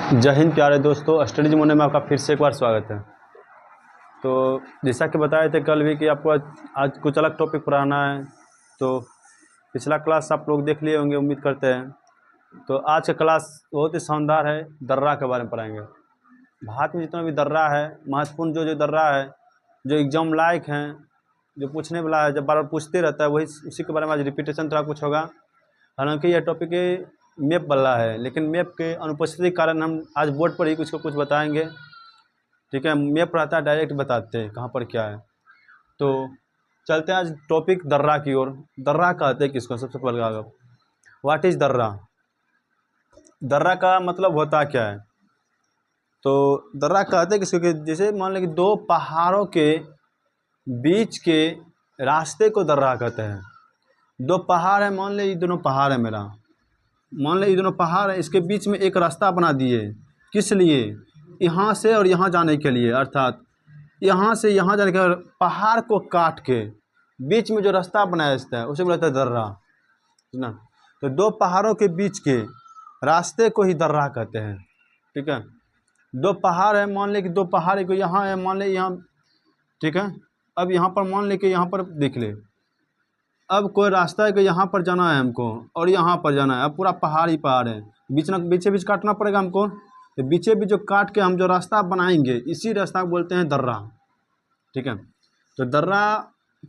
जय हिंद प्यारे दोस्तों, स्टडीज मोने में आपका फिर से एक बार स्वागत है। तो जैसा कि बताए थे कल भी कि आपको आज कुछ अलग टॉपिक पढ़ाना है। तो पिछला क्लास आप लोग देख लिए होंगे, उम्मीद करते हैं। तो आज का क्लास बहुत ही शानदार है, दर्रा के बारे में पढ़ाएंगे। भारत में जितना भी दर्रा है, महत्वपूर्ण जो दर्रा है, जो एग्जाम लायक हैं, जो पूछने वाला है, जब बार बार पूछते रहता है, वही उसी के बारे में आज रिपीटेशन थोड़ा कुछ होगा। हालांकि यह टॉपिक मैप वाला है, लेकिन मैप के अनुपस्थिति के कारण हम आज बोर्ड पर ही कुछ बताएंगे। ठीक है, मैप रहता है डायरेक्ट बताते हैं कहाँ पर क्या है। तो चलते हैं आज टॉपिक दर्रा की ओर। दर्रा कहते हैं किसको? सबसे पहले अगर व्हाट इज़ दर्रा, दर्रा का मतलब होता क्या है? तो दर्रा कहते हैं किसको कि जैसे मान लें कि दो पहाड़ों के बीच के रास्ते को दर्रा कहते हैं। दो पहाड़ है, मान लें ये दोनों पहाड़ है, मेरा मान लें ये दोनों पहाड़ है, इसके बीच में एक रास्ता बना दिए। किस लिए? यहाँ से और यहाँ जाने के लिए, अर्थात यहाँ से यहाँ जाने के, पहाड़ को काट के बीच में जो रास्ता बनाया जाता है उसे बोलता है दर्रा, ना। तो दो पहाड़ों के बीच के रास्ते को ही दर्रा कहते हैं। ठीक है, दो पहाड़ है, मान लें कि दो पहाड़ को यहाँ है, मान लें यहाँ, ठीक है। अब यहाँ पर मान लें कि यहाँ पर देख ले, अब कोई रास्ता है कि यहाँ पर जाना है हमको और यहाँ पर जाना है। अब पूरा पहाड़ ही पहाड़ है, बीचे बीच काटना पड़ेगा हमको। तो बीचे बीच जो काट के हम जो रास्ता बनाएंगे, इसी रास्ता को बोलते हैं दर्रा। ठीक है, तो दर्रा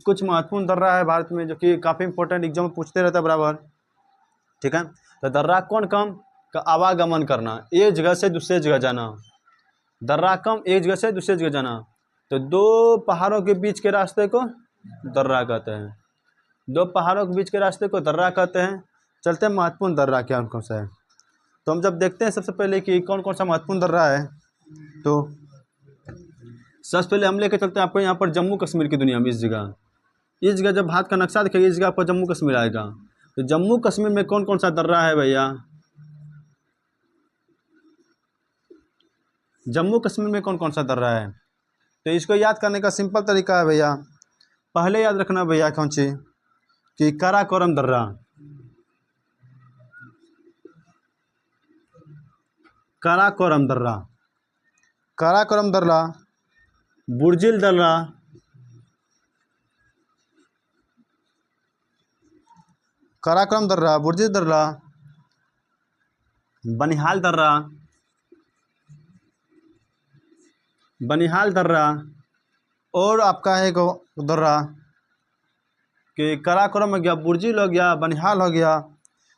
कुछ महत्वपूर्ण दर्रा है भारत में, जो कि काफ़ी इंपॉर्टेंट एग्जाम में पूछते रहता है बराबर। ठीक है, तो दर्रा कौन कम का आवागमन करना, एक जगह से दूसरे जगह जाना। दर्रा कम, एक जगह से दूसरे जगह जाना। तो दो पहाड़ों के बीच के रास्ते को दर्रा कहते हैं। दो पहाड़ों के बीच के रास्ते को दर्रा कहते हैं। चलते हैं महत्वपूर्ण दर्रा क्या कौन सा है। तो हम जब देखते हैं सबसे पहले कि कौन कौन सा महत्वपूर्ण दर्रा है, तो सबसे पहले हम लेके चलते हैं आपको यहाँ पर जम्मू कश्मीर की दुनिया में। इस जगह जब भारत का नक्शा दिखेगा, इस जगह पर जम्मू कश्मीर आएगा। तो जम्मू कश्मीर में कौन कौन सा दर्रा है भैया? जम्मू कश्मीर में कौन कौन सा दर्रा है? तो इसको याद करने का सिंपल तरीका है भैया, पहले याद रखना भैया कौन सी, कि काराकोरम दर्रा, काराकोरम दर्रा, काराकोरम दर्रा, बुर्जिल दर्रा, काराकोरम दर्रा, बुर्जिल दर्रा, बनिहाल दर्रा, बनिहाल दर्रा, और आपका है को दर्रा कि काराकोरम हो गया, बुर्जिल हो गया, बनिहाल हो गया,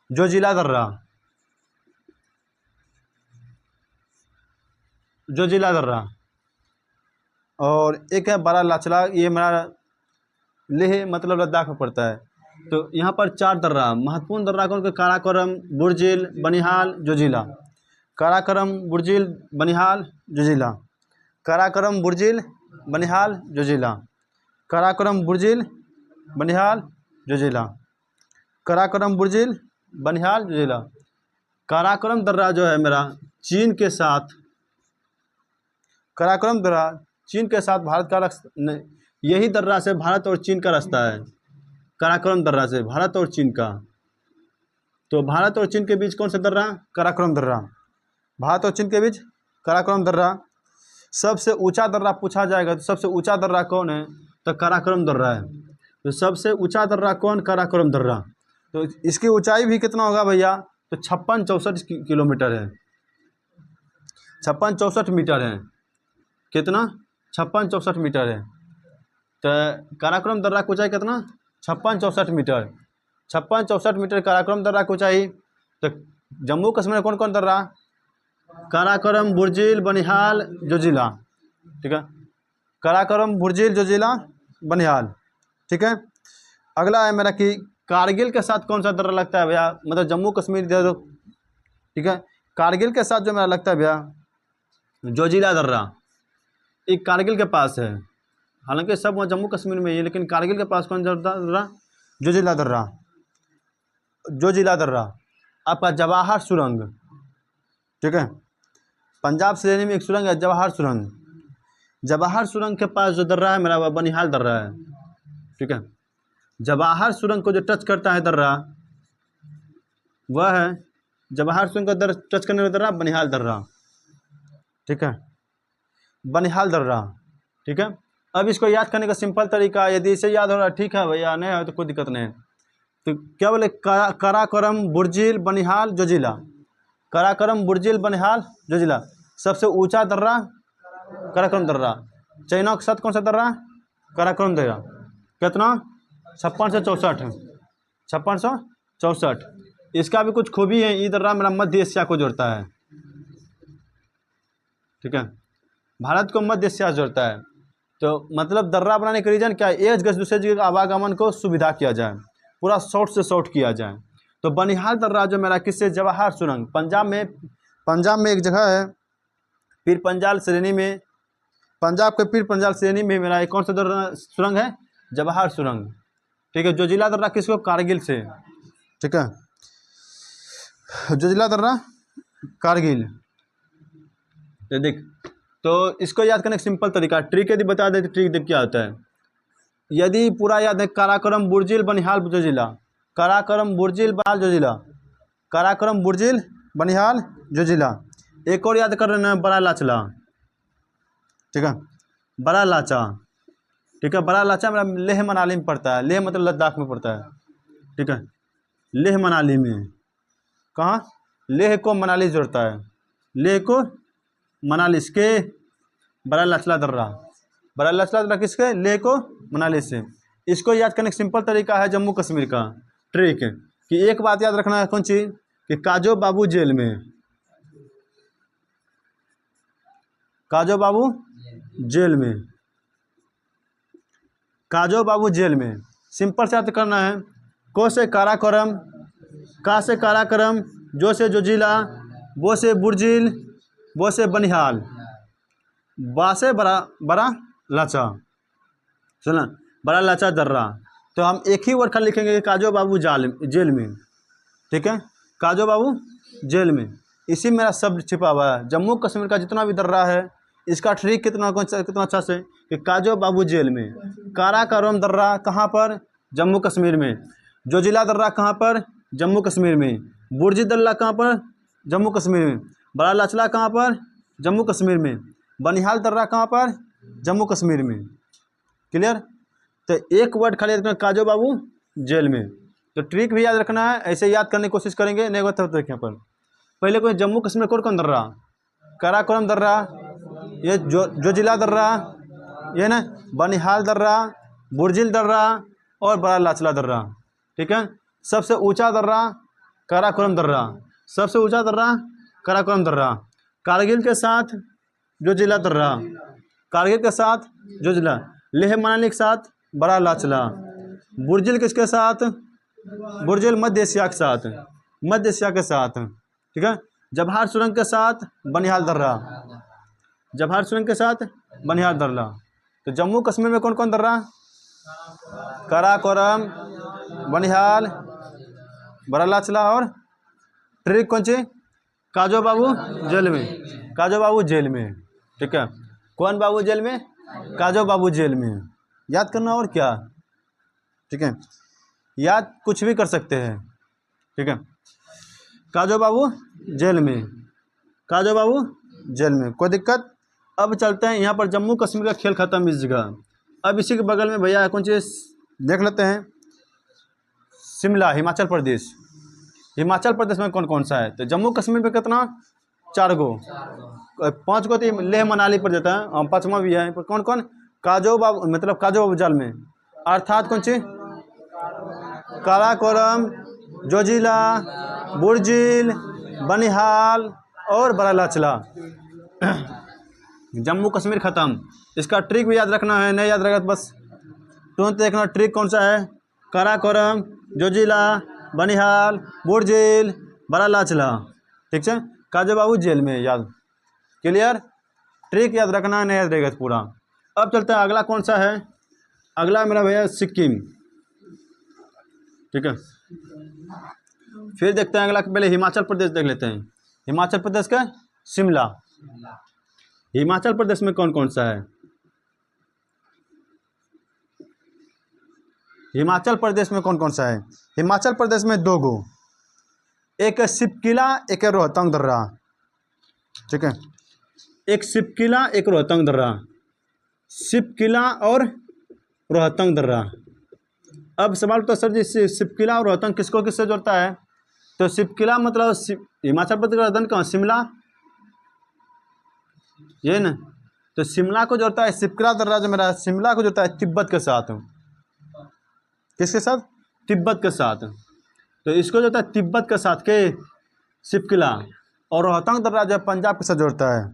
जोजिला दर्रा, जोजिला दर्रा, और एक है बड़ा लाचला, ये मेरा लेह मतलब लद्दाख में पड़ता है। तो यहाँ पर चार दर्रा महत्वपूर्ण दर्रा कौन के? काराकोरम, बुर्जिल, बनिहाल, जोजिला। काराकोरम, बुर्जिल, बनिहाल, जोजिला। काराकोरम, बुर्जिल, बनिहाल, जोजिला। काराकोरम, बुर्जिल, बनिहाल, जोजिला। काराकोरम, बुर्जिल, बनिहाल, जोजिला। काराकोरम दर्रा जो है मेरा चीन के साथ, काराकोरम दर्रा चीन के साथ भारत का यही दर्रा से भारत और चीन का रास्ता है। काराकोरम दर्रा से भारत और चीन का। तो भारत और चीन के बीच कौन सा दर्रा? काराकोरम दर्रा। भारत और चीन के बीच काराकोरम दर्रा। सबसे ऊंचा दर्रा पूछा जाएगा तो सबसे ऊंचा दर्रा कौन है? तो काराकोरम दर्रा है। तो सबसे ऊंचा दर्रा कौन? काराकोरम दर्रा। तो इसकी ऊंचाई भी कितना होगा भैया? तो 56-64 किलोमीटर है, 56-64 मीटर है। कितना? 56-64 मीटर है। तो काराकोरम दर्रा की ऊंचाई कितना? 56-64 मीटर। 56-64 मीटर काराकोरम दर्रा की ऊंचाई। तो जम्मू कश्मीर में कौन कौन दर्रा? काराकोरम, बुर्जिल, बनिहाल, जोजिला। ठीक है, काराकोरम, बुर्जिल, जोजिला, बनिहाल। ठीक है, अगला है मेरा कि कारगिल के साथ कौन सा दर्रा लगता है भैया? मतलब जम्मू कश्मीर दे दो। ठीक है, कारगिल के साथ जो मेरा लगता है भैया जोजिला दर्रा, एक कारगिल के पास है। हालांकि सब वहाँ जम्मू कश्मीर में ही है, लेकिन कारगिल के पास कौन सा दर्रा? जोजिला दर्रा। जोजिला दर्रा आपका जवाहर सुरंग। ठीक है, पंजाब से लेने में एक सुरंग है जवाहर सुरंग। जवाहर सुरंग के पास जो दर्रा है मेरा वह बनिहाल दर्रा है। ठीक है, जवाहर सुरंग को जो टच करता है दर्रा वह है जवाहर सुरंग का टच करने वाला दर्रा बनिहाल दर्रा। ठीक है, बनिहाल दर्रा। ठीक है, अब इसको याद करने का सिंपल तरीका, यदि इसे याद हो रहा है ठीक है भैया, नहीं है तो कोई दिक्कत नहीं है। तो क्या बोले, काराकोरम, बुर्जिल, बनिहाल, जोजिला। काराकोरम, बुर्जिल, बनिहाल, जोजिला। सबसे ऊंचा दर्रा काराकोरम दर्रा। चाइना के साथ कौन सा दर्रा? काराकोरम दर्रा। कितना? 5664। 5664। इसका भी कुछ खूबी है, ये दर्रा मेरा मध्य एशिया को जोड़ता है। ठीक है, भारत को मध्य एशिया से जोड़ता है। तो मतलब दर्रा बनाने का रीजन क्या है? एक जगह से दूसरे जगह आवागमन को सुविधा किया जाए, पूरा शॉर्ट से शॉर्ट किया जाए। तो बनिहाल दर्रा जो मेरा किससे? जवाहर सुरंग, पंजाब में एक जगह है पीर पंजाल श्रेणी में, पंजाब के पीर पंजाल श्रेणी में मेरा एक कौन सा दर्रा सुरंग है? जवाहर सुरंग। ठीक है, जोजिला दर्रा किसको? कारगिल से। ठीक है, जोजिला दर्रा कारगिल। ये देख, तो इसको याद करने का सिंपल तरीका, ट्रिक यदि बता दे तो ट्रिक देख क्या होता है। यदि पूरा याद है, काराकोरम, बुर्जिल, बनिहाल, जोजिला। काराकोरम, बुर्जिल, बनिहाल, जोजिला। काराकोरम, बुर्जिल, बनिहाल, जोजिला। एक और याद कर लेना, बड़ा लाचला। ठीक है, बड़ा लाचा। ठीक है, बड़ा लाचा मेरा लेह मनाली में पड़ता है। लेह मतलब लद्दाख में पड़ता है। ठीक है, लेह मनाली में। कहाँ? लेह को मनाली जोड़ता है, लेह को मनाली। इसके बड़ा लचला दर्रा, बड़ा लचला दर्रा किसके? लेह को मनाली से। इसको याद करने का सिंपल तरीका है जम्मू कश्मीर का ट्रिक, कि एक बात याद रखना है, कौन सी? कि काजो बाबू जेल में, काजो बाबू जेल में, काजो बाबू जेल में। सिंपल से याद करना है, को से काराकोरम, का से काराकोरम, जो से जोजिला, वो से बुर्जिल, वो से बनिहाल, बा से बड़ा लाचा। सुना, बड़ा लाचा दर्रा। तो हम एक ही वर्ड खाली लिखेंगे, काजो बाबू जेल में। ठीक है, काजो बाबू जेल में। इसी मेरा शब्द छिपा हुआ है। जम्मू कश्मीर का जितना भी दर्रा है, इसका ट्रिक कितना अच्छा से, कि काजो बाबू जेल में। काराकोरम दर्रा कहाँ पर? जम्मू कश्मीर में। जोजिला दर्रा कहाँ पर? जम्मू कश्मीर में। बुर्जिल दर्रा कहाँ पर? जम्मू कश्मीर में। बड़ा लाचला कहाँ पर? जम्मू कश्मीर में। बनिहाल दर्रा कहाँ पर? जम्मू कश्मीर में। क्लियर? तो एक वर्ड खाली रखना, काजो बाबू जेल में। तो ट्रिक भी याद रखना है, ऐसे याद करने की कोशिश करेंगे, नहीं होता तो देखिए पर पहले कोई जम्मू कश्मीर कौन दर्रा? काराकोरम दर्रा, ये जोजिला दर्रा, ये ना बनिहाल दर्रा, बुर्जिल दर्रा और बड़ा लाचला दर्रा। ठीक है, सबसे ऊंचा दर्रा काराकोरम दर्रा, सबसे ऊंचा दर्रा काराकोरम दर्रा। कारगिल के साथ जोजिला दर्रा, कारगिल के साथ जोजिला। लेह मनाली के साथ बड़ा लाचला। बुर्जिल किसके साथ? बुर्जिल मध्य एशिया के साथ, मध्य एशिया के साथ। ठीक है, जवाहर सुरंग के साथ बनिहाल दर्रा, जवाहर सुरंग के साथ बनिहाल दर्रा। तो जम्मू कश्मीर में कौन कौन दर्रा? काराकोरम, बनिहाल, बड़ा लाचला और ट्रिक कौन सी? काजो बाबू जेल में, काजो बाबू जेल में। ठीक है, कौन बाबू जेल में? काजो बाबू जेल में। याद करना और क्या। ठीक है, याद कुछ भी कर सकते हैं। ठीक है, काजो बाबू जेल में, काजो बाबू जेल में, कोई दिक्कत? अब चलते हैं यहाँ पर, जम्मू कश्मीर का खेल खत्म इस जगह। अब इसी के बगल में भैया कौन चीज़ देख लेते हैं, शिमला, हिमाचल प्रदेश। हिमाचल प्रदेश में कौन कौन सा है? तो जम्मू कश्मीर में कितना? 4 गो, 5 गो तो लेह मनाली पर जाता है, 5वां भी है। पर कौन कौन? काजो बाबू, मतलब काजो बाबू जाल में, अर्थात कौन सी? काराकोरम, जोजिला, बुर्जिल, बनिहाल और बड़ा लाचला। जम्मू कश्मीर ख़त्म। इसका ट्रिक भी याद रखना है, नहीं याद रखा तो बस तुरंत देखना ट्रिक कौन सा है। काराकोरम, जोजिला, बनिहाल, बुर्जिल, बड़ा लाचला। ठीक है, काजो बाबू जेल में। याद क्लियर? ट्रिक याद रखना, नहीं याद रहेगा पूरा। अब चलते हैं, अगला कौन सा है? अगला मेरा भैया सिक्किम। ठीक है, फिर देखते हैं अगला। पहले हिमाचल प्रदेश देख लेते हैं। हिमाचल प्रदेश का शिमला। हिमाचल प्रदेश में कौन कौन सा है? हिमाचल प्रदेश में कौन कौन सा है? हिमाचल प्रदेश में 2 गो, एक है शिपकिला, एक है रोहतांग दर्रा। ठीक है, एक सिपकिला, एक रोहतांग दर्रा, सिपकिला और रोहतांग दर्रा। अब सवाल तो सर जी सिपकिला और रोहतांग किसको किससे जोड़ता है? तो सिपकिला मतलब हिमाचल प्रदेश का राजधानी कहाँ? शिमला, ये ना। तो शिमला को जोड़ता है सिपकिला दर्रा, जो मेरा शिमला को जोड़ता है तिब्बत के साथ। किसके साथ? तिब्बत के साथ। तो इसको जोड़ता है तिब्बत के साथ के सिपकिला, और रोहतांग दर्रा जो पंजाब के साथ जोड़ता है।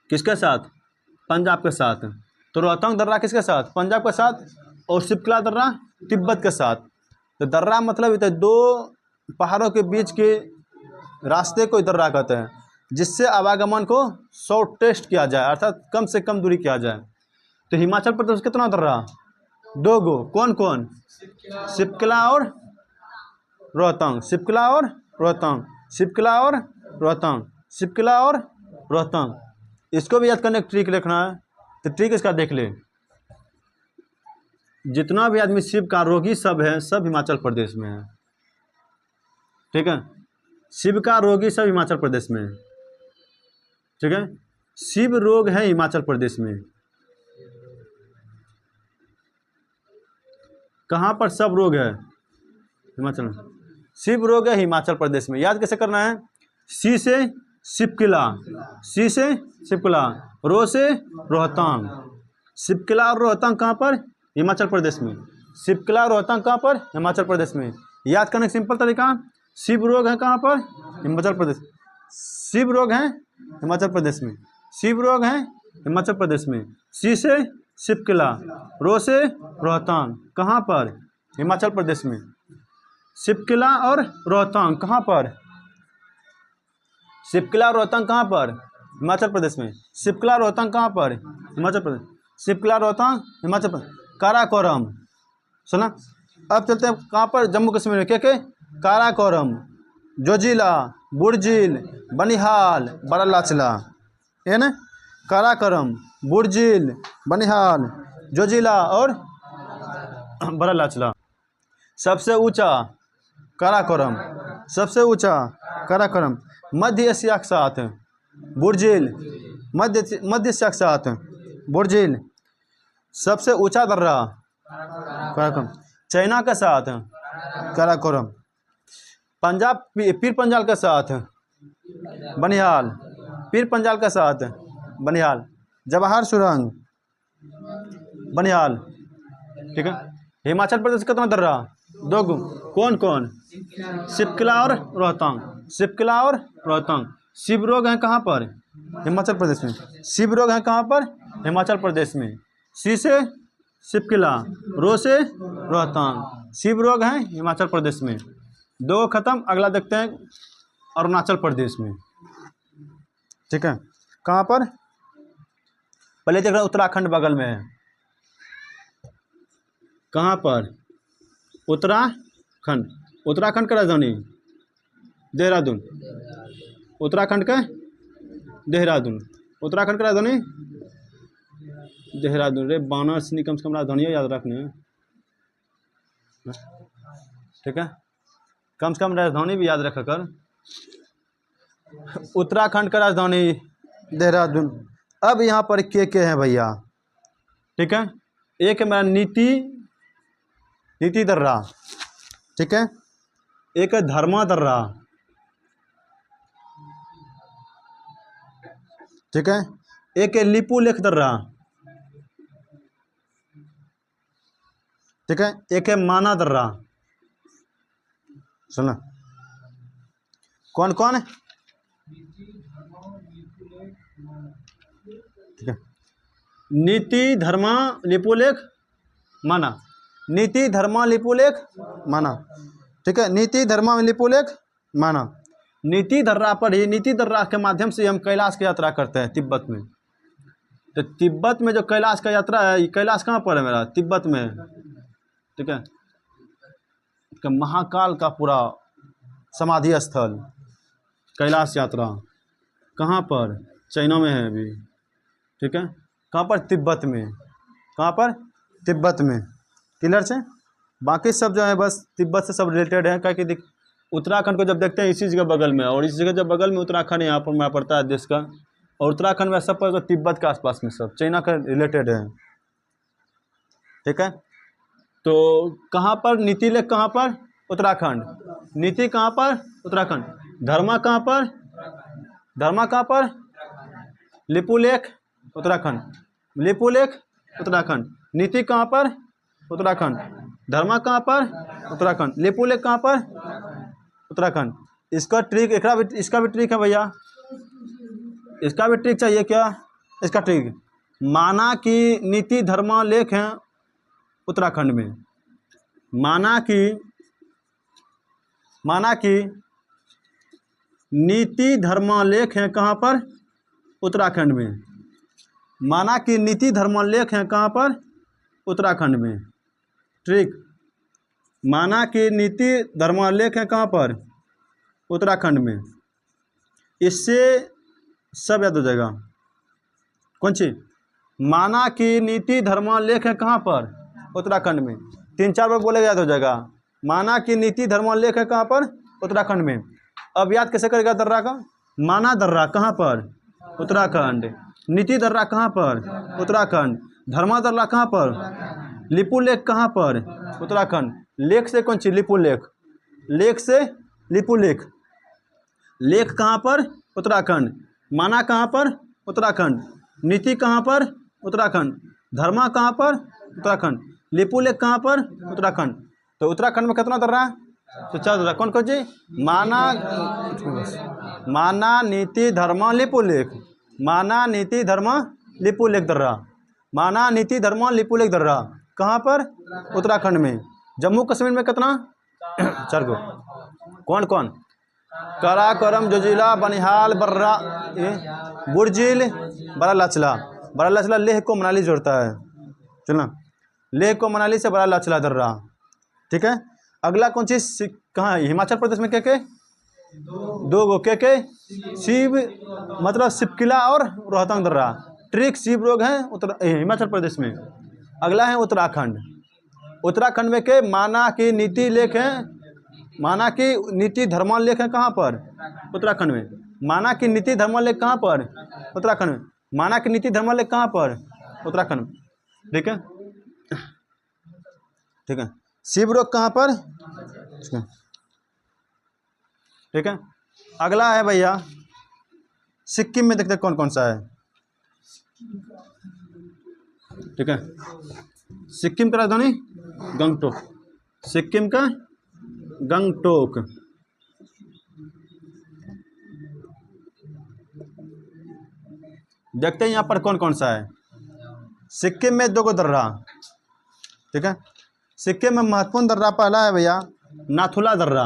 किसके साथ? पंजाब के साथ। तो रोहतांग दर्रा किसके साथ? पंजाब के साथ, और सिपकिला दर्रा तिब्बत के साथ। तो दर्रा मतलब इधर दो पहाड़ों के बीच के रास्ते को दर्रा कहते हैं, जिससे आवागमन को शॉर्ट टेस्ट किया जाए, अर्थात कम से कम दूरी किया जाए। तो हिमाचल प्रदेश कितना दर्रा? 2 गो। कौन कौन? सिपकिला और रोहतांग, सिपकिला और रोहतांग, सिपकिला और रोहतांग, सिपकिला और रोहतांग। इसको भी याद करने का ट्रिक लिखना है। तो ट्रिक इसका देख ले, जितना भी आदमी शिव का रोगी सब है, सब हिमाचल प्रदेश में है। ठीक है, शिव का रोगी सब हिमाचल प्रदेश में है। ठीक है, शिव रोग है हिमाचल प्रदेश में। कहाँ पर सब रोग है? हिमाचल में। शिव रोग है हिमाचल प्रदेश में। याद कैसे करना है? सी से सिपकिला, सी से सिपकिला, रो से रोहतांग। सिपकिला और रोहतांग कहाँ पर? हिमाचल प्रदेश में। सिपकिला और रोहतांग कहाँ पर? हिमाचल प्रदेश में। याद करने का सिंपल तरीका, शिव रोग है कहाँ पर? हिमाचल प्रदेश। शिव रोग है हिमाचल प्रदेश में, शिव रोग है हिमाचल प्रदेश में। सी से सिपकिला, रो से रोहतांग, कहाँ पर? हिमाचल प्रदेश में। सिपकिला और रोहतांग कहाँ पर? सिपकिला रोहतांग कहाँ पर? हिमाचल प्रदेश में। सिपकिला रोहतांग कहाँ पर? हिमाचल प्रदेश। सिपकिला रोहतांग हिमाचल प्रदेश। काराकोरम, सुना? अब चलते हैं कहाँ पर? जम्मू कश्मीर में। क्या? काराकोरम, जोजिला, बुर्जिल, बनिहाल, बारालाचला, है ना? काराकोरम, बुर्जिल, बनिहाल, जोजिला और बारालाचला। सबसे ऊंचा काराकोरम, सबसे ऊंचा काराकोरम। मध्य एशिया के साथ बुर्जिल, मध्य एशिया के साथ बुर्जिल। सबसे ऊंचा दर्रा काराकोरम। चाइना के साथ काराकोरम। पंजाब, पीर पंजाल के साथ बनिहाल, पीर पंजाल के साथ बनिहाल। जवाहर सुरंग, बनिहाल। ठीक है, हिमाचल प्रदेश कितना दर्रा? 2 गो। कौन कौन? सिपकिला और रोहतांग, सिपकिला और रोहतांग। शिव रोग है कहाँ पर? हिमाचल प्रदेश में। शिव रोग है कहाँ पर? हिमाचल प्रदेश में। सी से सिपकिला, रो से रोहतांग। शिव रोग है हिमाचल प्रदेश में। 2 खत्म। अगला देखते हैं अरुणाचल प्रदेश में। ठीक है, कहाँ पर? पहले देख रहे हैं उत्तराखंड बगल में है। कहाँ पर? उत्तराखंड। उत्तराखंड का राजधानी देहरादून। उत्तराखंड का देहरादून। उत्तराखंड का राजधानी देहरादून। रे बानासुर कम से कम राजधानी याद रखने। ठीक है, कम से कम राजधानी भी याद रखा कर। उत्तराखंड का राजधानी देहरादून। अब यहाँ पर के हैं भैया। ठीक है, एक है मेरा नीति दर्रा। ठीक है, एक है धर्मा दर्रा। ठीक है, एक है लिपुलेख दर्रा। ठीक है, एक है माना दर्रा। सुना? कौन कौन है? ठीक है, नीति धर्मा लिपुलेख माना। नीति धर्मा लिपुलेख माना। ठीक है, नीति धर्मा लिपुलेख माना। नीति दर्रा पर ही, नीति दर्रा के माध्यम से हम कैलाश की यात्रा करते हैं तिब्बत में। तो तिब्बत में जो कैलाश का यात्रा है, ये कैलाश कहाँ पर है मेरा? तिब्बत में। ठीक है, महाकाल का पूरा समाधि स्थल कैलाश यात्रा कहाँ पर? चाइना में है अभी। ठीक है, कहाँ पर? तिब्बत में। कहाँ पर? तिब्बत में। क्लियर से? बाकी सब जो है बस तिब्बत से सब रिलेटेड है। क्या कि उत्तराखंड को जब देखते हैं इसी जगह बगल में, और इसी जगह जब बगल में उत्तराखंड यहाँ पर पड़ता है देश का। और उत्तराखंड में सब पर तिब्बत के आसपास में सब चाइना का रिलेटेड है। ठीक है, तो कहाँ पर नीति लेख, कहाँ पर उत्तराखंड, नीति कहाँ पर उत्तराखंड, धर्मा कहाँ पर, धर्मा कहाँ पर, लिपुलेख उत्तराखंड, लिपुलेख उत्तराखंड, नीति कहाँ पर उत्तराखंड, धर्मा कहाँ पर उत्तराखंड, लिपुलेख कहाँ पर उत्तराखंड। इसका ट्रिक इसका भी ट्रिक है भैया, इसका भी ट्रिक चाहिए क्या, इसका ट्रिक माना कि नीति धर्मा लेख है उत्तराखंड में, माना कि नीति धर्मालेख है कहाँ पर उत्तराखंड में, माना कि नीति धर्मालेख है कहाँ पर उत्तराखंड में। ट्रिक, माना कि नीति धर्मालेख है कहाँ पर उत्तराखंड में। इससे सब याद हो जाएगा। कौन सी, माना कि नीति धर्मालेख है कहाँ पर उत्तराखंड में, 3-4 बार बोलेगा याद हो जाएगा। माना कि नीति धर्मालेख है कहाँ पर उत्तराखंड में। अब याद कैसे करेगा दर्रा का, माना दर्रा कहाँ पर उत्तराखंड, नीति दर्रा कहाँ पर उत्तराखंड, धर्मा दर्रा कहाँ पर, लिपुलेख कहाँ पर उत्तराखंड। लेख से कौन सी, लिपुलेख, लेख से लिपुलेख, लेख कहाँ पर उत्तराखंड, माना कहाँ पर उत्तराखंड, नीति कहाँ पर उत्तराखंड, धर्मा कहाँ पर उत्तराखंड, लिपुलेख कहाँ पर उत्तराखंड। तो उत्तराखंड में कितना दर्रा है, तो 4 दर्रा। कौन कौन जी, माना नीति धर्मा लिपुलेख, माना नीति धर्मा लिपुलेख दर्रा, माना नीति धर्मा लिपुलेख दर्रा कहाँ पर उत्तराखंड में। जम्मू कश्मीर में कितना 4 गो। कौन कौन, काराकोरम, जोजिला, बनिहाल, बर्रा, बुर्जिल, बड़ा लाचला, बड़ा लाचला लेह को मनाली जोड़ता है, चलना, लेह को मनाली से बड़ा लाचला दर्रा। ठीक है, अगला कौन चीज कहाँ है, हिमाचल प्रदेश में क्या 2 गो के शिव मतलब शिवकिला और रोहतांग दर्रा। ट्रिक शिव रोग है हिमाचल प्रदेश में। अगला है उत्तराखंड, उत्तराखंड में के माना की नीति लेख है, माना की नीति धर्मालेख है कहाँ पर उत्तराखंड में, माना की नीति धर्मालेख कहाँ पर उत्तराखंड में, माना की नीति धर्मालेख कहाँ पर उत्तराखंड में। ठीक है, ठीक है, शिव रोग कहाँ पर, ठीक है। अगला है भैया सिक्किम में, देखते कौन कौन सा है। ठीक है, सिक्किम का राजधानी गंगटोक, सिक्किम का गंगटोक। देखते हैं यहाँ पर कौन कौन सा है। सिक्किम में 2 गो दर्रा। ठीक है, सिक्किम में महत्वपूर्ण दर्रा पहला है भैया नाथुला दर्रा,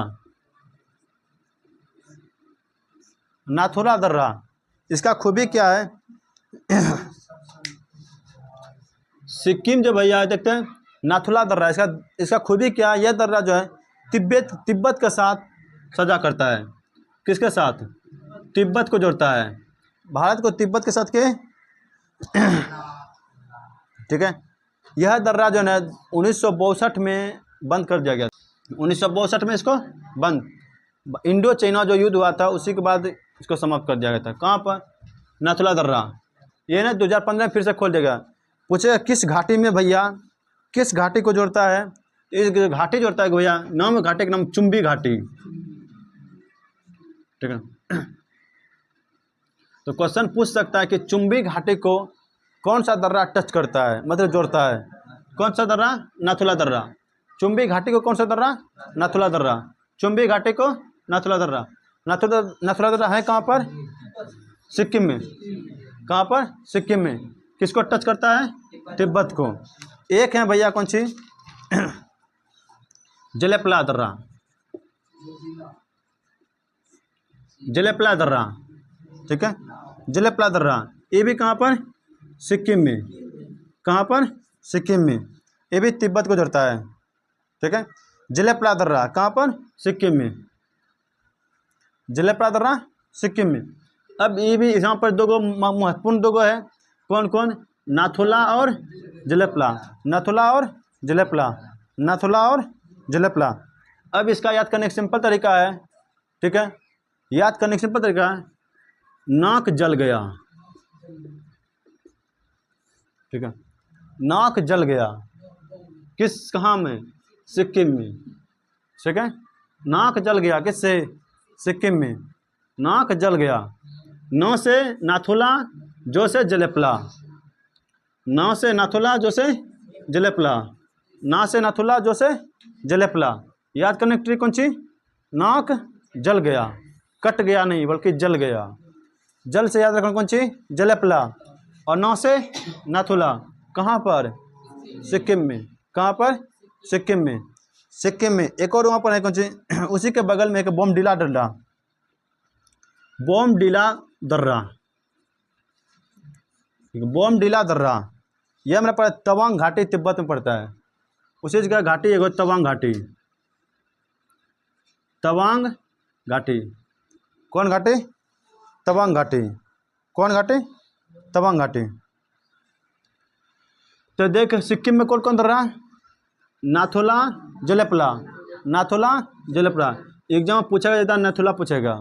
नाथुला दर्रा। इसका खूबी क्या है सिक्किम जो भैया देखते हैं नाथुला दर्रा, इसका खूबी क्या है, यह दर्रा जो है तिब्बत के साथ सजा करता है। किसके साथ, तिब्बत को जोड़ता है, भारत को तिब्बत के साथ के। ठीक है, यह दर्रा जो है 1962 में बंद कर दिया गया, 1962 में इसको बंद, इंडो चाइना जो युद्ध हुआ था उसी के बाद इसको समाप्त कर दिया गया था। कहाँ पर, नाथुला दर्रा। ये ना 2015 में फिर से खोल दिया गया। पूछे किस घाटी में भैया, किस घाटी को जोड़ता है, इस घाटी जोड़ता है भैया, नाम है घाटी का नाम चुम्बी घाटी। ठीक है, तो क्वेश्चन पूछ सकता है कि चुम्बी घाटी को कौन सा दर्रा टच करता है, मतलब जोड़ता है। कौन सा दर्रा, नाथुला दर्रा। चुम्बी घाटी को कौन सा दर्रा, नाथुला दर्रा। चुम्बी घाटी को नाथुला दर्रा। नाथुला दर्रा है कहाँ पर, सिक्किम में। कहाँ पर, सिक्किम में। किसको टच करता है, तिब्बत को। एक है भैया कौन सी जलेपला दर्रा, जलेपला दर्रा। ठीक है, जलेपला दर्रा, ये भी कहाँ पर, सिक्किम में। कहाँ पर, सिक्किम में। ये भी तिब्बत को जोड़ता है। ठीक है, जलेपला दर्रा कहाँ पर, सिक्किम में। जलेपला दर्रा सिक्किम में। अब ये भी यहाँ पर 2 गो महत्वपूर्ण 2 गो है। कौन कौन, नाथुला और जलेपला, नाथुला और जलेपला, नाथुला और जलेपला। अब इसका याद करने का सिंपल तरीका है। ठीक है, याद करने का सिंपल तरीका है, नाक जल गया, ठीक है। नाक जल गया, किस कहाँ में? सिक्किम में। ठीक है, नाक जल गया किससे? सिक्किम में। नाक जल गया। नौ से नाथुला, जो से जलेपला। नौ से नाथुला, जो से जलेपला। ना से नाथुला, जो से जलेपला। याद करने की ट्रिक कौन सी? नाक जल गया, कट गया नहीं बल्कि जल गया। जल से याद रखना कौन सी? जलेपला। और नौ से नाथुला, कहाँ पर? सिक्किम में। कहाँ पर? सिक्किम में। सिक्किम में। एक और वहाँ पर है कौन सी? उसी के बगल में एक बोमडिला दर्रा। बोमडिला दर्रा, बोमडिला दर्रा, यह हमारा पड़ा तवांग घाटी, तिब्बत में पड़ता है। उसी जगह घाटी एगो तवांग घाटी। तवांग घाटी। कौन घाटी? तवांग घाटी। कौन घाटी? तवांग घाटी। तो देख सिक्किम में कौन कौन दर्रा? नाथुला, जलेपला। नाथुला, जलेपला। एग्जाम में पूछा जाता है, नाथुला पूछेगा।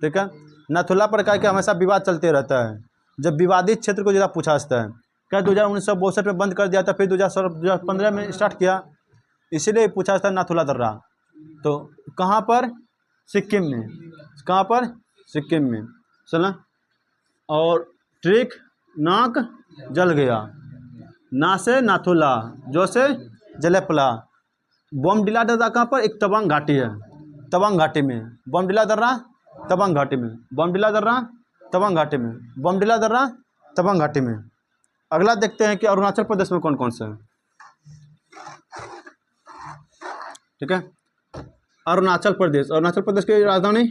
ठीक है, नाथुला पर क्या हमेशा विवाद चलते रहता है। जब विवादित क्षेत्र को ज़्यादा पूछा जाता है। क्या 1962 में बंद कर दिया था, फिर 2015 में स्टार्ट किया, इसीलिए पूछा जाता है नाथुला दर्रा। तो कहाँ पर? सिक्किम में। कहाँ पर? सिक्किम में। चला। और ट्रिक, नाक जल गया, ना से नाथुला, जो से जलेपला। बोमडिला दर्रा कहाँ पर? एक तवांग घाटी है, तवांग घाटी में। बोमडिला दर्रा तवांग घाटी में। बोमडिला दर्रा तवांग घाटी में। बोमडिला दर्रा तवांग घाटी में। अगला देखते हैं कि अरुणाचल प्रदेश में कौन कौन से हैं। ठीक है, अरुणाचल प्रदेश। अरुणाचल प्रदेश की राजधानी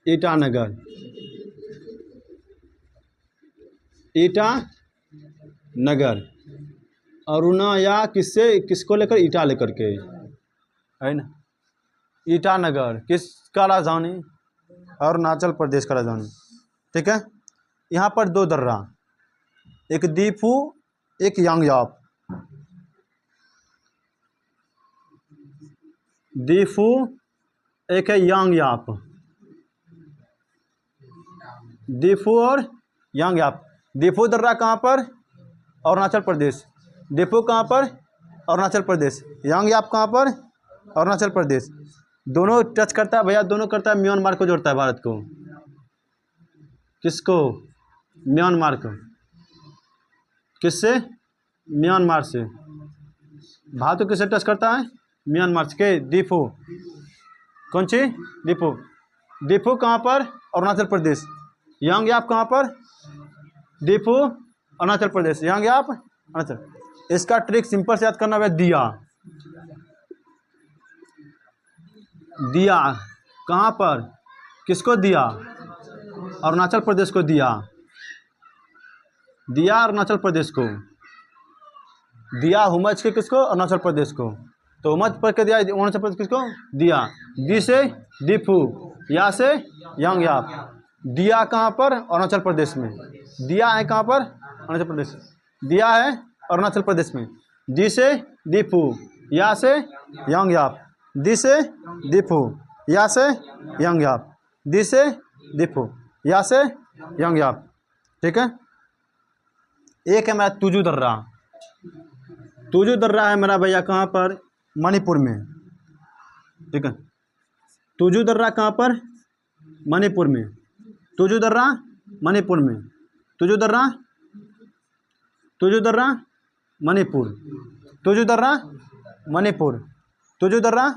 ईटानगर। ईटानगर। अरुणा किससे, किसको लेकर? ईटा लेकर के, है ना। ईटानगर किसका राजधानी? अरुणाचल प्रदेश का राजधानी। ठीक है, यहाँ पर दो दर्रा, एक दीफू, एक यांगयाप। दीफू, एक है यांगयाप। दीफू और यांगयाप। दीफू दर्रा कहाँ पर? अरुणाचल प्रदेश। दीफू कहाँ पर? अरुणाचल प्रदेश। यांगयाप कहाँ पर? अरुणाचल प्रदेश। दोनों टच करता है भैया, दोनों करता है, म्यांमार को जोड़ता है भारत को। किसको? म्यांमार को। किससे? म्यांमार से। भारत को किससे टच करता है? म्यांमार से। के दीफू, कौन सी? दीफू। दीफू कहाँ पर? अरुणाचल प्रदेश। यांगयाप कहाँ पर? दीफू, अरुणाचल प्रदेश। यांगयाप, अरुणाचल। इसका ट्रिक सिंपल से याद करना है, दिया। दिया कहाँ पर? किसको दिया? अरुणाचल प्रदेश को दिया। दिया अरुणाचल प्रदेश को। दिया हुमच के किसको? अरुणाचल प्रदेश को। तो हुमच पर के दिया अरुणाचल प्रदेश किसको? दिया। दी से दीफू, या से यांगयाप। दिया कहाँ पर? अरुणाचल प्रदेश में। दिया है कहाँ पर? अरुणाचल प्रदेश। दिया है अरुणाचल प्रदेश में। दी से दीफू, या से यांगयाप। दी से दीफू, या से यांगयाप। दी से दीफू, या से यांगयाप। ठीक है। एक है मेरा तुजू दर्रा। तुजू दर्रा है मेरा भैया कहाँ पर? मणिपुर में। ठीक है, तुजू दर्रा कहाँ पर? मणिपुर में। तुजू दर्रा मणिपुर में। तुजू दर्रा, तुजू दर्रा मणिपुर। तुजू दर्रा मणिपुर। तुजू दर्रा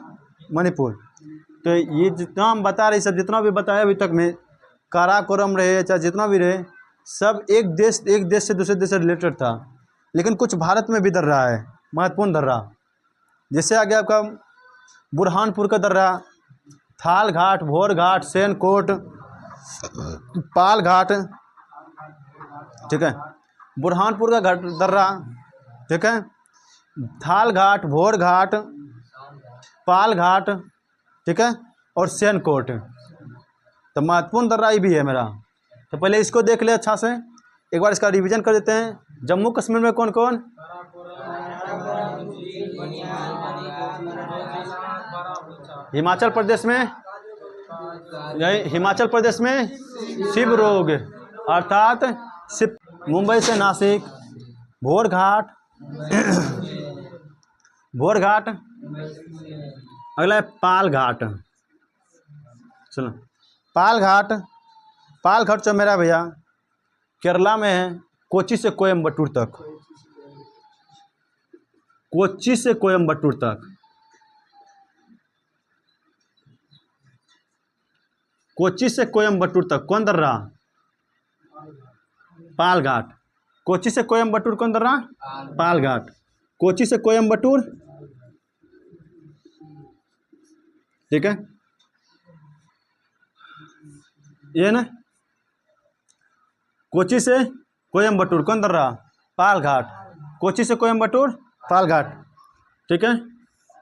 मणिपुर। तो ये जितना हम बता रहे, सब जितना भी बताया अभी तक में, काराकोरम रहे चाहे जितना भी रहे, सब एक देश से दूसरे देश से रिलेटेड था। लेकिन कुछ भारत में भी दर्रा है, महत्वपूर्ण दर्रा। जैसे आ गया आपका बुरहानपुर का दर्रा, थाल घाट, भोर घाट, सेनकोट, पाल घाट। ठीक है, बुरहानपुर का घाट दर्रा। ठीक है, थाल घाट, भोर घाट, पाल घाट। ठीक है, और सेनकोट। तो महत्वपूर्ण दर्रा ये भी है मेरा। तो पहले इसको देख ले अच्छा से, एक बार इसका रिवीजन कर देते हैं। जम्मू कश्मीर में कौन कौन? हिमाचल प्रदेश में, हिमाचल प्रदेश में शिव रोग अर्थात मुंबई से नासिक, भोरघाट, भोरघाट। अगला है पालघाट। चलो पालघाट, पालघाट जो मेरा भैया केरला में है, कोच्चि से कोयम्बटूर तक, कोच्चि से कोयम्बटूर तक, कोच्चि से कोयम्बटूर तक कौन दर्रा? पालघाट। कोच्चि से कोयम्बटूर कौन दर्रा? पालघाट। कोच्चि से कोयम्बटूर, ठीक है, ये ना, कोच्चि से कोयम्बटूर कौन दर्रा? पालघाट। कोच्चि से कोयम्बटूर, पालघाट, ठीक है।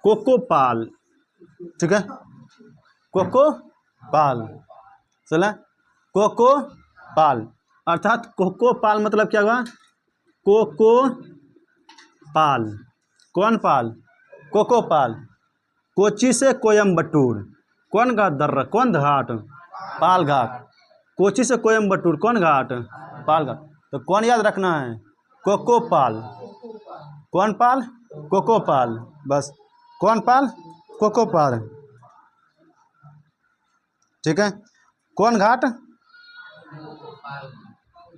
कोकोपाल, ठीक है, कोकोपाल, चला, कोकोपाल अर्थात कोकोपाल मतलब क्या हुआ? कोकोपाल। कौन पाल? कोकोपाल। कोच्चि से कोयम्बटूर कौन घाट दर्रा? कौन घाट? पालघाट। कोच्चि से कोयम्बटूर कौन घाट? पालघाट। तो कौन याद रखना है? कोकोपाल। कौन पाल? कोकोपाल, बस। कौन पाल? कोकोपाल, ठीक है। कौन घाट?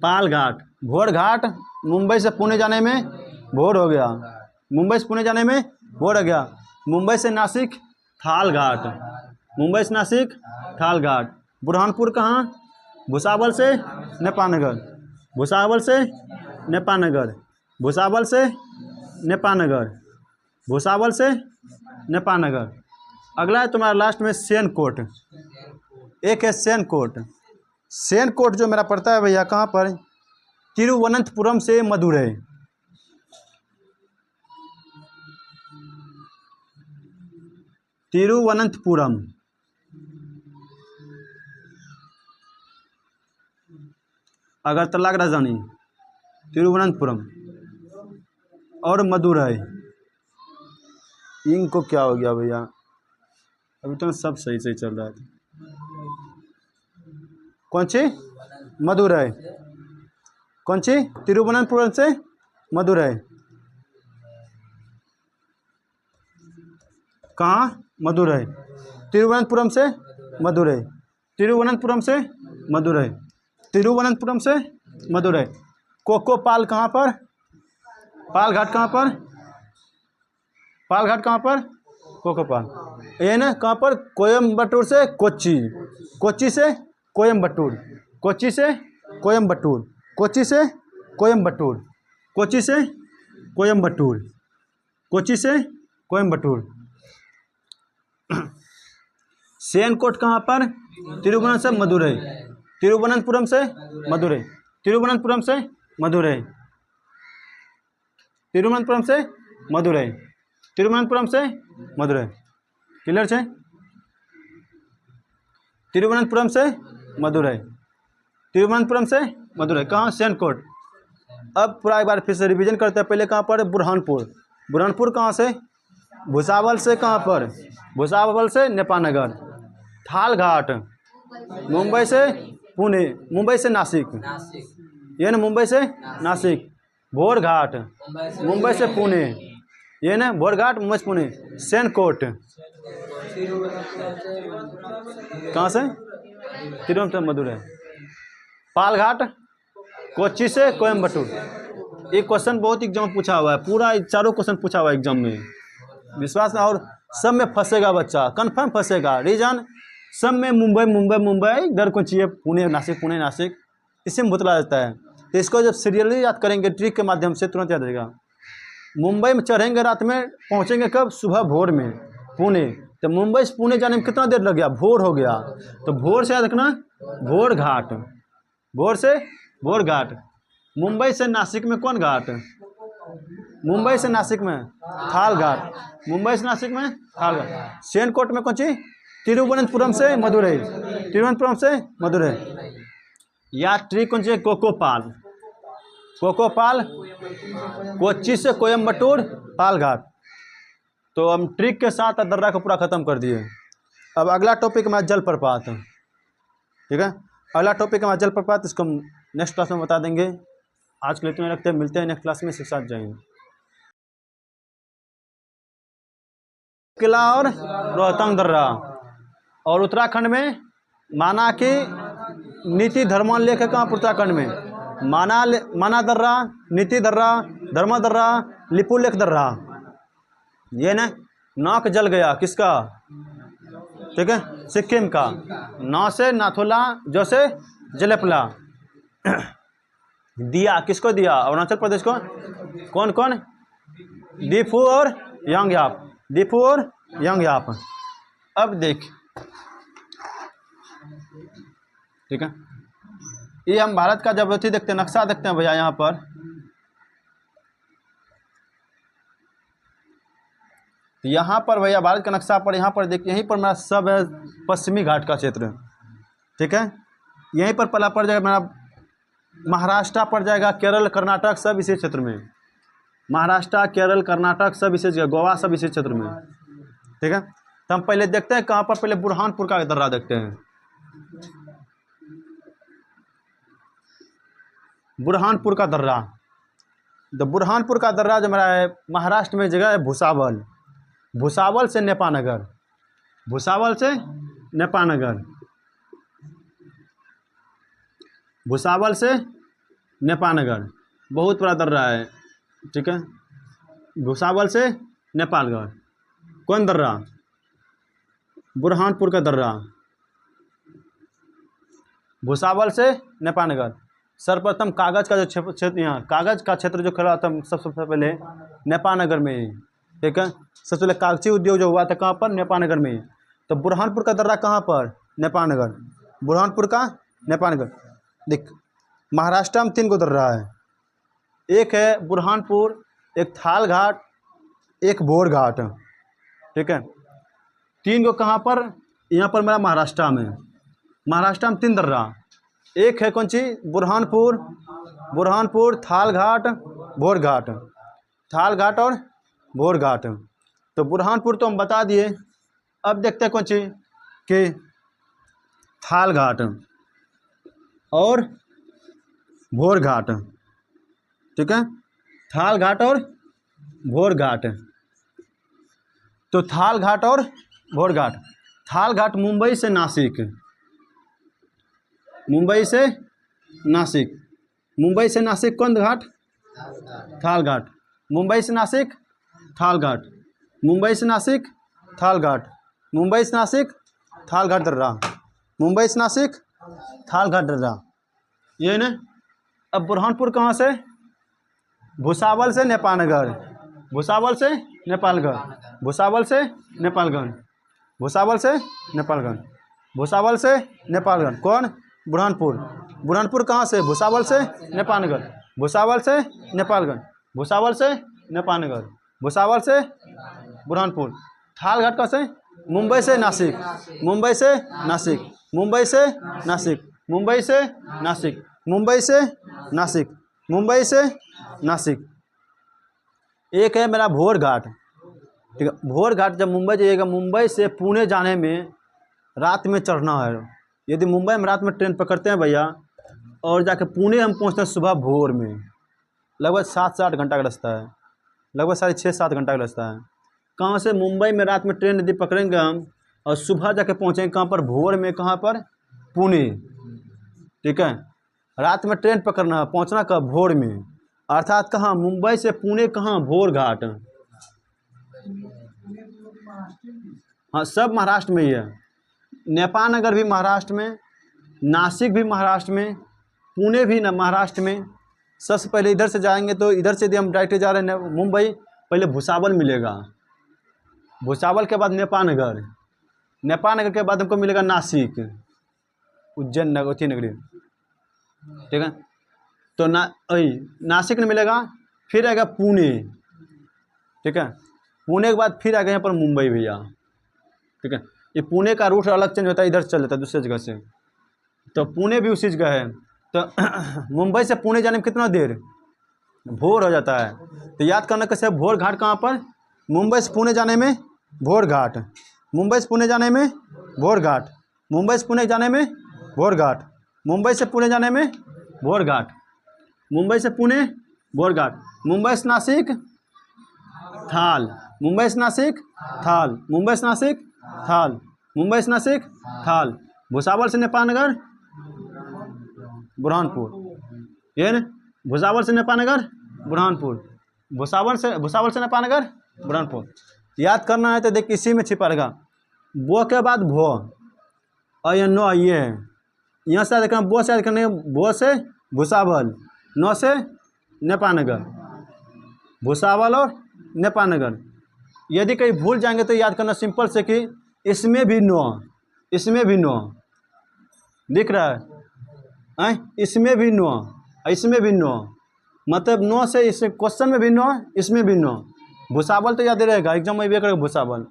पालघाट। भोरघाट मुंबई से पुणे जाने में भोर हो गया, मुंबई से पुणे जाने में भोर हो गया। मुंबई से नासिक थालघाट, मुंबई से नासिक थालघाट। बुरहानपुर कहाँ? भुसावल से नेपानगर, भुसावल से नेपानगर, भुसावल से नेपानगर, भुसावल से नेपानगर। अगला है तुम्हारा लास्ट में सेनकोट। एक है सेनकोट। सेनकोट जो मेरा पड़ता है भैया कहाँ पर? तिरुवनंतपुरम से मदुरई, तिरुवनंतपुरम, अगरतला की राजधानी तिरुवनंतपुरम, और मदुरई। इनको क्या हो गया भैया? अभी तो सब सही सही चल रहा है। कौन सी? मदुरई। कौन सी? तिरुवनंतपुरम से मदुरई। कहाँ? मदुरई। तिरुवनंतपुरम से मदुरई, तिरुवनंतपुरम से मदुरई, तिरुवनंतपुरम से मदुरई। कोकोपाल कहाँ पर? पालघाट कहाँ पर? पालघाट कहाँ पर? कोकोपाल। ये ना कहाँ पर? कोयम्बटूर से कोच्चि, कोच्चि से कोयम्बटूर, कोच्चि से कोयम्बटूर, कोच्चि से कोयम्बटूर, कोच्चि से कोयम्बटूर, कोच्चि से कोयम्बटूर। सेनकोट कहाँ पर? तिरुवनंतपुरम से मदुरई, तिरुवनंतपुरम से मदुरई, तिरुवनंतपुरम से मदुरई, तिरुवनंतपुरम से मदुरई, तिरुवनंतपुरम से मदुरई। क्लियर है? तिरुवनंतपुरम से मदुरई, तिरुवनंतपुरम से मदुरई। कहाँ? सेनकोट। अब पूरा एक बार फिर से रिवीजन करते हैं। पहले कहाँ पर? बुरहानपुर। बुरहानपुर कहाँ से? भुसावल से कहाँ पर? भुसावल से नेपानगर। थालघाट मुंबई से पुणे, मुंबई से नासिक, ये ना, मुंबई से नासिक। भोरघाट मुंबई से पुणे, ये ना, भोरघाट मुंबई से पुणे। सेनकोट कहाँ से? तिरुवनंतपुरम मदुरई। पालघाट कोच्चि से कोयम्बटूर। एक क्वेश्चन बहुत एग्जाम में पूछा हुआ है, पूरा चारों क्वेश्चन पूछा हुआ है एग्जाम में, विश्वास ना, और सब में फंसेगा बच्चा, कंफर्म फंसेगा। रीजन सब में मुंबई मुंबई मुंबई, इधर कौन चाहिए? पुणे नासिक, पुणे नासिक, इससे में भुतला जाता है। तो इसको जब सीरियली याद करेंगे ट्रिक के माध्यम से तुरंत याद रहेगा। मुंबई में चढ़ेंगे रात में, पहुंचेंगे कब? सुबह भोर में पुणे। तो मुंबई से पुणे जाने में कितना देर लग गया? भोर हो गया। तो भोर से याद रखना, भोर घाट, भोर से भोर घाट। मुंबई से नासिक में कौन घाट? मुंबई से नासिक में थालघाट, मुंबई से नासिक में थालघाट। सेनकोट में कौन सी? तिरुवनंतपुरम से मदुरई, तिरुवनंतपुरम से मदुरई। या ट्रिक कौन सी? कोकोपाल, कोकोपाल, कोच्चि से कोयम्बटूर, पालघाट। तो हम ट्रिक के साथ दर्रा को पूरा खत्म कर दिए। अब अगला टॉपिक हमारा जलप्रपात, ठीक है। अगला टॉपिक हमारा जलप्रपात, इसको हम नेक्स्ट क्लास में बता देंगे। आज के लिए इतना रखते हैं, मिलते हैं नेक्स्ट क्लास में, साथ जाएंगे। किला और रोहतांग दर्रा, और उत्तराखंड में माना कि नीति धर्मान लेख है कहाँ पर उत्तराखंड में, माना दर्रा, नीति दर्रा, धर्मा दर्रा, लिपुलेख दर्रा। ये ना नाक जल गया किसका, ठीक है, सिक्किम का, नौ से नाथुला, जो से जलेपला। दिया किसको दिया, अरुणाचल प्रदेश को। कौन कौन, दीफू और यांगयाप, दीफू और यांगयाप। अब देख, ठीक है, ये हम भारत का जब अथी देखते हैं, नक्शा देखते हैं भैया, यहाँ पर यहाँ पर भैया भारत का नक्शा पर, यहाँ पर देखिए, यहीं पर मेरा सब है पश्चिमी घाट का क्षेत्र, ठीक है, यहीं पर पला पड़ जाएगा मेरा महाराष्ट्र पड़ जाएगा, केरल कर्नाटक सब इसी क्षेत्र में, महाराष्ट्र केरल कर्नाटक सब इसी जगह, गोवा सब इसी क्षेत्र में, ठीक है। तो हम पहले देखते हैं कहाँ पर, पहले बुरहानपुर का दर्रा देखते हैं। बुरहानपुर का दर्रा, तो बुरहानपुर का दर्रा जो मेरा है महाराष्ट्र में जगह है भुसावल, भुसावल से नेपानगर, भुसावल से नेपानगर, भुसावल से नेपानगर, बहुत बड़ा दर्रा है, ठीक है, भुसावल से नेपालगढ़। कौन दर्रा, बुरहानपुर का दर्रा, भुसावल से नेपानगर। सर्वप्रथम कागज़ का जो क्षेत्र, यहाँ कागज़ का क्षेत्र जो खड़ा था सबसे पहले नेपानगर में ही, ठीक है, सबसे पहले कागजी उद्योग जो हुआ था कहाँ पर, नेपानगर में ही। तो बुरहानपुर का दर्रा कहाँ पर, नेपानगर, बुरहानपुर का नेपानगर। देख, महाराष्ट्र में 3 गो दर्रा है, एक है बुरहानपुर, एक थाल घाट, एक बोर घाट, ठीक है, 3 गो कहाँ पर, यहाँ पर मेरा महाराष्ट्र में, महाराष्ट्र में 3 दर्रा, एक है कौन सी, बुरहानपुर, बुरहानपुर, थाल घाट, बोर घाट, थाल घाट और बोर घाट। तो बुरहानपुर तो हम बता दिए, अब देखते हैं कौन सी कि थाल घाट और भोर घाट, ठीक है, थाल घाट और भोर घाट। तो थाल घाट और भोर घाट, थाल घाट मुंबई से नासिक, मुंबई से नासिक, मुंबई से नासिक कौन घाट, थाल घाट, मुंबई से नासिक थाल घाट, मुंबई से नासिक थाल घाट, मुंबई से नासिक थाल घाट दर्रा, मुंबई से नासिक थाल घाट दर्रा, ये ना। अब बुरहानपुर कहाँ से, भुसावल से नेपालगढ़, भुसावल से नेपालगढ़, भुसावल से नेपालगढ़, भुसावल से नेपालगढ़, भुसावल से नेपालगढ़। कौन, बुरहानपुर, बुरहानपुर कहाँ से, भुसावल से नेपालगढ़, भुसावल से नेपालगढ़, भुसावल से नेपालगढ़, भुसावल से बुरहानपुर। थाल घाट कहाँ से, मुंबई से नासिक, मुंबई से नासिक, मुंबई से नासिक, मुंबई से नासिक, मुंबई से नासिक, मुंबई से नासिक। एक है मेरा भोर घाट, ठीक है, भोर घाट जब मुंबई जाइएगा, मुंबई से पुणे जाने में रात में चढ़ना है। यदि मुंबई में रात में ट्रेन पकड़ते हैं भैया और जाके पुणे हम पहुंचते हैं सुबह भोर में, लगभग 7 से 8 घंटा का रास्ता है, लगभग 6.5-7 घंटा का रास्ता है। कहाँ से, मुंबई में रात में ट्रेन यदि पकड़ेंगे हम और सुबह जाके पहुँचेंगे कहाँ पर, भोर में, कहाँ पर, पुणे, ठीक है। रात में ट्रेन पकड़ना, पहुँचना कब, भोर में, अर्थात कहाँ, मुंबई से पुणे, कहाँ, भोर घाट। हाँ, सब महाराष्ट्र में ही है, नेपालनगर भी महाराष्ट्र में, नासिक भी महाराष्ट्र में, पुणे भी ना महाराष्ट्र में। सबसे पहले इधर से जाएंगे तो इधर से यदि हम डायरेक्ट जा रहे हैं मुंबई, पहले भुसावल मिलेगा, भुसावल के बाद नेपालनगर, नेपालनगर के बाद हमको मिलेगा नासिक, उज्जैन नगरी नगरी, ठीक है। तो नासिक में मिलेगा, फिर आएगा पुणे, ठीक है, पुणे के बाद फिर आएगा यहाँ पर मुंबई भैया, ठीक है। ये पुणे का रूट अलग चेंज होता है, इधर चल जाता है दूसरी जगह से, तो पुणे भी उसी जगह है। तो मुंबई से पुणे जाने में कितना देर, भोर हो जाता है। तो याद करना कैसे, भोर घाट कहाँ पर, मुंबई से पुणे जाने में भोर घाट, मुंबई से पुणे जाने में भोर घाट, मुंबई से पुणे जाने में भोर घाट, मुंबई से पुणे जाने में भोर घाट। मुंबई से पुणे बोरघाट, मुंबई से नासिक थाल, मुंबई से नासिक थाल, मुंबई से नासिक थाल, मुंबई से नासिक थाल, भुसावल से नेपालनगर बुरहानपुर, ये न भुसावल से नेपालनगर बुरहानपुर, भुसावल से नेपालनगर बुरहानपुर। याद करना है तो देख इसी में छिपा रहेगा। बो के बाद भो और ये नो, ये है यहाँ से याद करना, बो से याद करने, बो से भुसावल, नो से नेपालनगर, भुसावल और नेपालनगर। यदि कहीं भूल जाएंगे तो याद करना सिंपल से कि इसमें भी नो, इसमें भी नो दिख रहा है, इसमें भी नो, इसमें भी नो, मतलब नो से इस क्वेश्चन में भी नो, इसमें भी नो। भुसावल तो याद रहेगा, एग्जाम में भी करेगा भुसावल।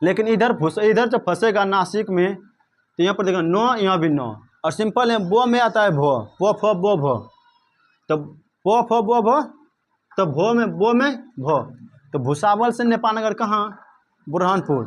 लेकिन इधर जब फंसेगा नासिक में तो यहाँ पर देखा नो, यहाँ भी नो। और सिंपल है, बो में आता है भो, पो फो बो भो, तो पो फो बो भो, तो भो में, बो में भो। तो भुसावल से नेपालनगर कहाँ? बुरहानपुर।